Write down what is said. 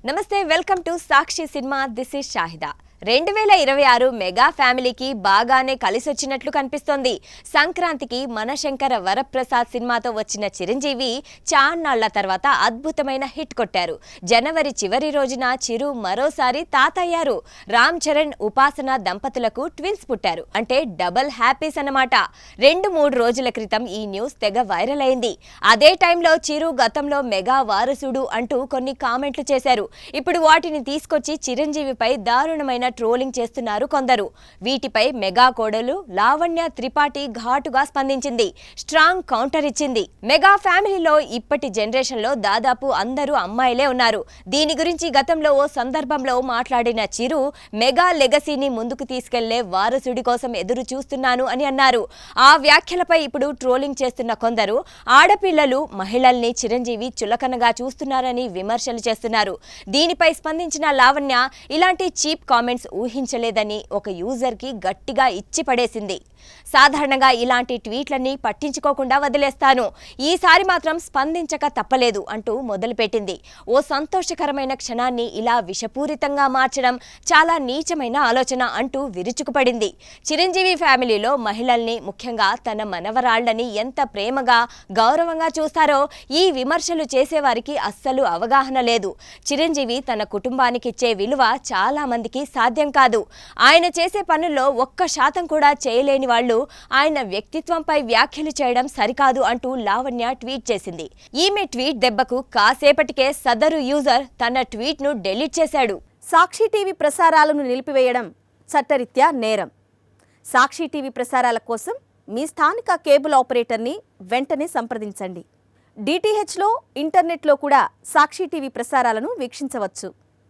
నమస్తే, welcome to Sakshi cinema. This is Shahida. 2026 mega ఫ్యామిలీకి బాగానే కలిసొచ్చినట్లు కనిపిస్తోంది. సంక్రాంతికి మనశంకర వరప్రసాద్ సినిమాతో వచ్చిన చిరంజీవి చాన్నాళ్ల తర్వాత అద్భుతమైన హిట్ కొట్టారు. జనవరి చివరి రోజున చిరు మరోసారి తాతయ్యారు. రామ్ చరణ్, ఉపాసన దంపతులకు ట్విన్స్ పుట్టారు. అంటే డబుల్ హ్యాపీస్ అన్నమాట. 2-3 రోజుల క్రితం ఈ న్యూస్ తెగ వైరల్ అయింది. అదే టైంలో చిరు గతంలో మెగా వారసుడు అంటూ కొన్ని కామెంట్లు చేశారు. ఇప్పుడు వాటిని తీసుకొచ్చి చిరంజీవిపై దారుణమైన ట్రోలింగ్ చేస్తున్నారు కొందరు. వీటిపై మెగా కోడలు లావణ్య త్రిపాఠి ఘాటుగా స్పందించింది. స్ట్రాంగ్ కౌంటర్ ఇచ్చింది. మెగా ఫ్యామిలీలో ఇప్పటి జనరేషన్ లో దాదాపు అందరూ అమ్మాయిలే ఉన్నారు. దీని గురించి గతంలో ఓ సందర్భంలో మాట్లాడిన చిరు, మెగా లెగసీని ముందుకు తీసుకెళ్లే వారసుడి కోసం ఎదురు చూస్తున్నాను అని అన్నారు. ఆ వ్యాఖ్యలపై ఇప్పుడు ట్రోలింగ్ చేస్తున్న కొందరు ఆడపిల్లలు, మహిళల్ని చిరంజీవి చులకనగా చూస్తున్నారని విమర్శలు చేస్తున్నారు. దీనిపై స్పందించిన లావణ్య ఇలాంటి చీప్ కామెంట్స్ ఊహించలేదని ఒక యూజర్ కి గట్టిగా ఇచ్చి పడేసింది. సాధారణంగా ఇలాంటి ట్వీట్లన్నీ పట్టించుకోకుండా వదిలేస్తాను, ఈసారి మాత్రం స్పందించక తప్పలేదు అంటూ మొదలుపెట్టింది. ఓ సంతోషకరమైన క్షణాన్ని ఇలా విషపూరితంగా మార్చడం చాలా నీచమైన ఆలోచన అంటూ విరుచుకుపడింది. చిరంజీవి ఫ్యామిలీలో మహిళల్ని, ముఖ్యంగా తన మనవరాళ్లని ఎంత ప్రేమగా, గౌరవంగా చూస్తారో ఈ విమర్శలు చేసేవారికి అస్సలు అవగాహన లేదు. చిరంజీవి తన కుటుంబానికిచ్చే విలువ చాలా మందికి సాధ్యం కాదు. ఆయన చేసే పనుల్లో 1% కూడా చేయలేని వాళ్ళు ఆయన వ్యక్తిత్వంపై వ్యాఖ్యలు చేయడం సరికాదు అంటూ లావణ్య ట్వీట్ చేసింది. ఈమె ట్వీట్ దెబ్బకు కాసేపటికే సదరు యూజర్ తన ట్వీట్ ను డిలీట్ చేశాడు. సాక్షి టీవీ ప్రసారాలను నిలిపివేయడం చట్టరీత్యా నేరం. సాక్షి టీవీ ప్రసారాల కోసం మీ స్థానిక కేబుల్ ఆపరేటర్ని వెంటనే సంప్రదించండి. డిటిహెచ్లో, ఇంటర్నెట్లో కూడా సాక్షి టీవీ ప్రసారాలను వీక్షించవచ్చు.